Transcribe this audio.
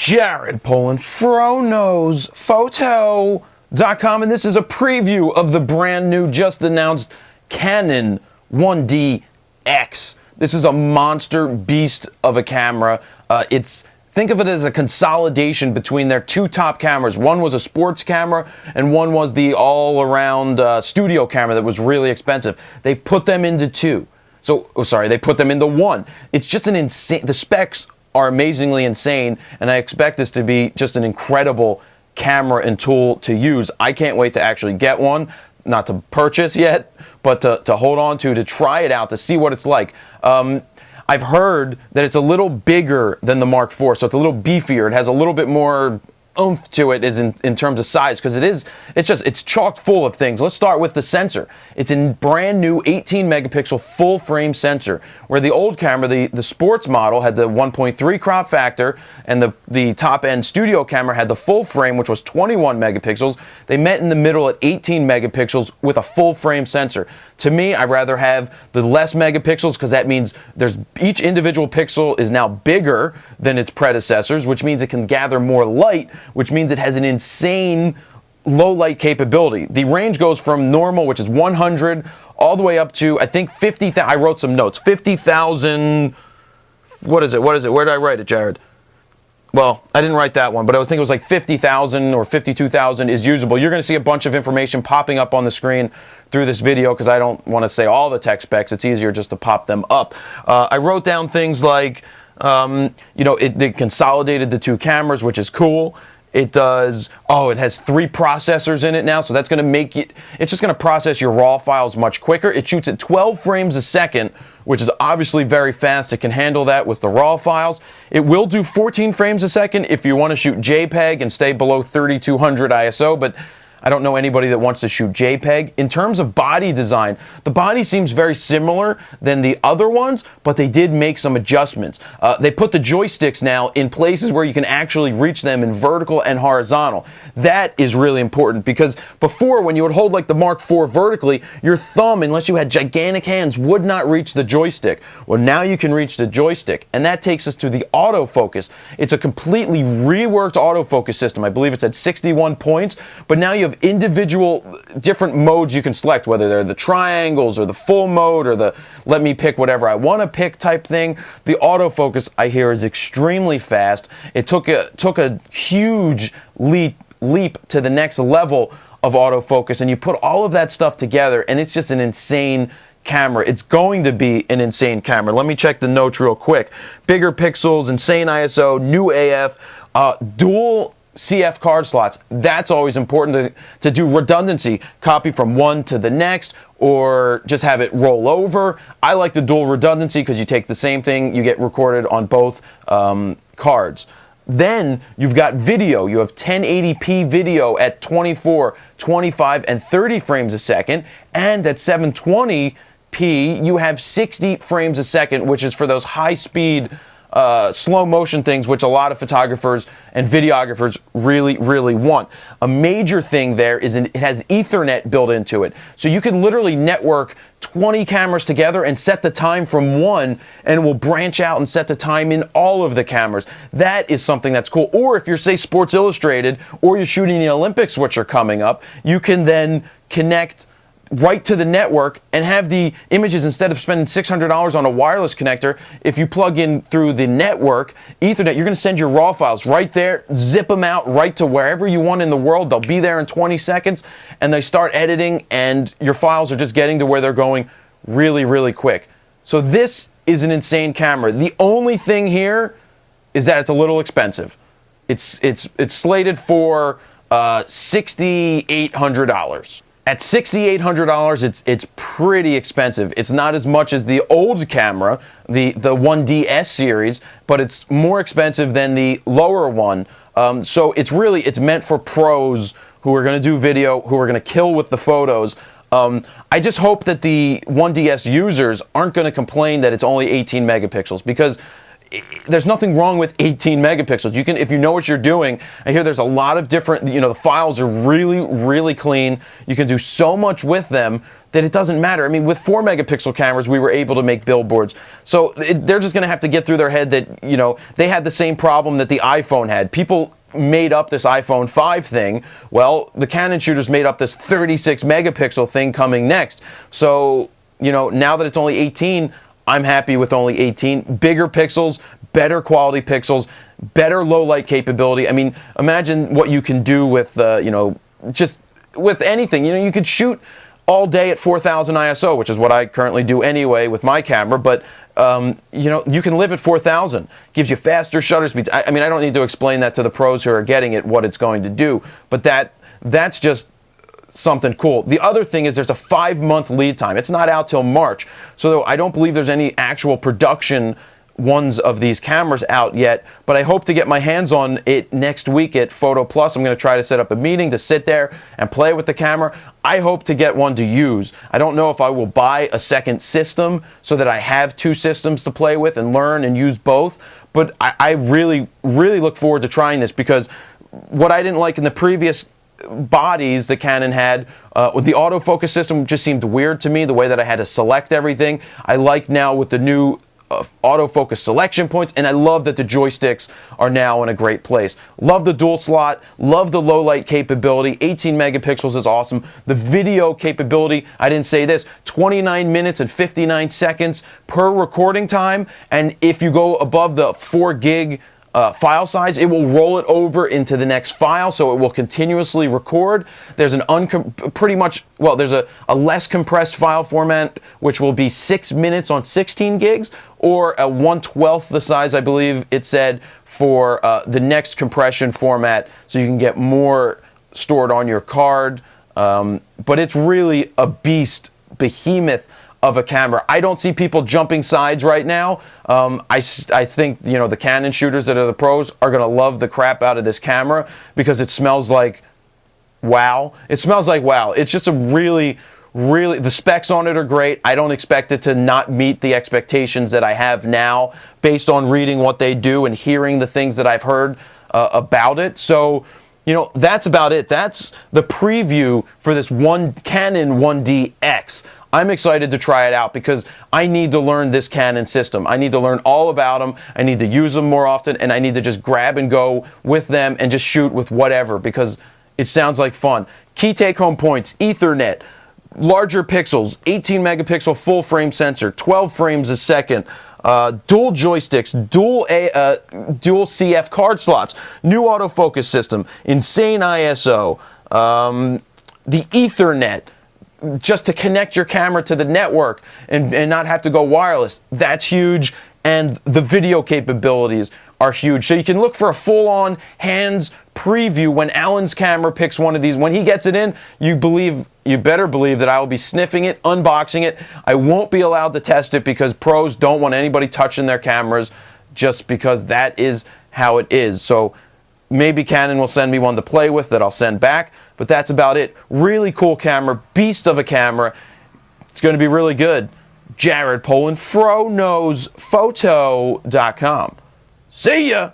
Jared Polin, FroKnowsPhoto.com, and this is a preview of the brand new, just announced Canon 1DX. This is a monster beast of a camera. Think of it as a consolidation between their two top cameras. One was a sports camera, and one was the all-around studio camera that was really expensive. They put them into two. They put them into one. It's just an insane. The specs are amazingly insane, and I expect this to be just an incredible camera and tool to use. I can't wait to actually get one, not to purchase yet, but to hold on to try it out, to see what it's like. I've heard that it's a little bigger than the Mark IV, so it's a little beefier. It has a little bit more oomph to it in terms of size, because it's chock full of things. Let's start with the sensor. It's a brand new 18 megapixel full frame sensor, where the old camera, the sports model, had the 1.3 crop factor, and the top end studio camera had the full frame, which was 21 megapixels. They met in the middle at 18 megapixels with a full frame sensor. To me, I'd rather have the less megapixels, because that means each individual pixel is now bigger than its predecessors, which means it can gather more light, which means it has an insane low light capability. The range goes from normal, which is 100, all the way up to, I think, 50,000. I wrote some notes. 50,000. What is it? Where did I write it, Jared? Well, I didn't write that one, but I think it was like 50,000 or 52,000 is usable. You're going to see a bunch of information popping up on the screen through this video, because I don't want to say all the tech specs. It's easier just to pop them up. I wrote down things like, they consolidated the two cameras, which is cool. It has 3 processors in it now, so that's going to make it's just going to process your RAW files much quicker. It shoots at 12 frames a second, which is obviously very fast. It can handle that with the RAW files. It will do 14 frames a second if you want to shoot JPEG and stay below 3200 ISO, but I don't know anybody that wants to shoot JPEG. In terms of body design, the body seems very similar than the other ones, but they did make some adjustments. They put the joysticks now in places where you can actually reach them in vertical and horizontal. That is really important, because before, when you would hold like the Mark IV vertically, your thumb, unless you had gigantic hands, would not reach the joystick. Well, now you can reach the joystick, and that takes us to the autofocus. It's a completely reworked autofocus system. I believe it's at 61 points, but now you have individual different modes you can select, whether they're the triangles or the full mode or the let me pick whatever I want to pick type thing. The autofocus, I hear, is extremely fast. It took a huge leap to the next level of autofocus, and you put all of that stuff together, and it's just an insane camera. It's going to be an insane camera. Let me check the notes real quick. Bigger pixels, insane ISO, new AF, dual CF card slots. That's always important to do redundancy. Copy from one to the next, or just have it roll over. I like the dual redundancy because you take the same thing, you get recorded on both cards. Then you've got video. You have 1080p video at 24, 25, and 30 frames a second, and at 720p you have 60 frames a second, which is for those high-speed slow motion things, which a lot of photographers and videographers really, really want. A major thing there is it has Ethernet built into it. So you can literally network 20 cameras together and set the time from one, and it will branch out and set the time in all of the cameras. That is something that's cool. Or if you're, say, Sports Illustrated, or you're shooting the Olympics, which are coming up, you can then connect right to the network and have the images, instead of spending $600 on a wireless connector. If you plug in through the network Ethernet, you're going to send your RAW files right there, zip them out right to wherever you want in the world. They'll be there in 20 seconds, and they start editing, and your files are just getting to where they're going really, really quick. So this is an insane camera. The only thing here is that it's a little expensive. It's slated for $6,800. At $6,800, it's pretty expensive. It's not as much as the old camera, the 1DS series, but it's more expensive than the lower one. So it's meant for pros who are going to do video, who are going to kill with the photos. I just hope that the 1DS users aren't going to complain that it's only 18 megapixels, because there's nothing wrong with 18 megapixels. You can, if you know what you're doing. I hear there's a lot of different, the files are really, really clean. You can do so much with them that it doesn't matter. I mean, with 4 megapixel cameras, we were able to make billboards. So they're just going to have to get through their head that, they had the same problem that the iPhone had. People made up this iPhone 5 thing. Well, the Canon shooters made up this 36 megapixel thing coming next. So, now that it's only 18, I'm happy with only 18. Bigger pixels, better quality pixels, better low light capability. I mean, imagine what you can do with, just with anything. You could shoot all day at 4,000 ISO, which is what I currently do anyway with my camera, but you can live at 4,000. Gives you faster shutter speeds. I mean, I don't need to explain that to the pros who are getting it, what it's going to do, but that's just something cool. The other thing is there's a 5-month lead time. It's not out till March, so I don't believe there's any actual production ones of these cameras out yet, but I hope to get my hands on it next week at Photo Plus. I'm going to try to set up a meeting to sit there and play with the camera. I hope to get one to use. I don't know if I will buy a second system so that I have 2 systems to play with and learn and use both, but I really, really look forward to trying this, because what I didn't like in the previous bodies that Canon had, with the autofocus system, just seemed weird to me, the way that I had to select everything. I like now with the new autofocus selection points, and I love that the joysticks are now in a great place. Love the dual slot, love the low light capability. 18 megapixels is awesome. The video capability, I didn't say this, 29 minutes and 59 seconds per recording time, and if you go above the 4 gig file size, it will roll it over into the next file, so it will continuously record. There's an there's a less compressed file format, which will be 6 minutes on 16 gigs, or a 1/12 the size, I believe it said, for the next compression format, so you can get more stored on your card. But it's really a behemoth of a camera. I don't see people jumping sides right now. I think the Canon shooters that are the pros are going to love the crap out of this camera, because it smells like wow. It smells like wow. It's just a really, the specs on it are great. I don't expect it to not meet the expectations that I have now based on reading what they do and hearing the things that I've heard about it. So, that's about it. That's the preview for this Canon 1DX. I'm excited to try it out because I need to learn this Canon system. I need to learn all about them. I need to use them more often, and I need to just grab and go with them and just shoot with whatever, because it sounds like fun. Key take-home points: Ethernet, larger pixels, 18 megapixel full frame sensor, 12 frames a second, dual joysticks, dual CF card slots, new autofocus system, insane ISO, the Ethernet, just to connect your camera to the network and not have to go wireless. That's huge. And the video capabilities are huge. So you can look for a full-on hands preview when Alan's camera picks one of these. When he gets it in, you better believe that I will be sniffing it, unboxing it. I won't be allowed to test it because pros don't want anybody touching their cameras, just because that is how it is. So maybe Canon will send me one to play with that I'll send back, but that's about it. Really cool camera, beast of a camera. It's going to be really good. Jared Polin, FroKnowsPhoto.com. See ya!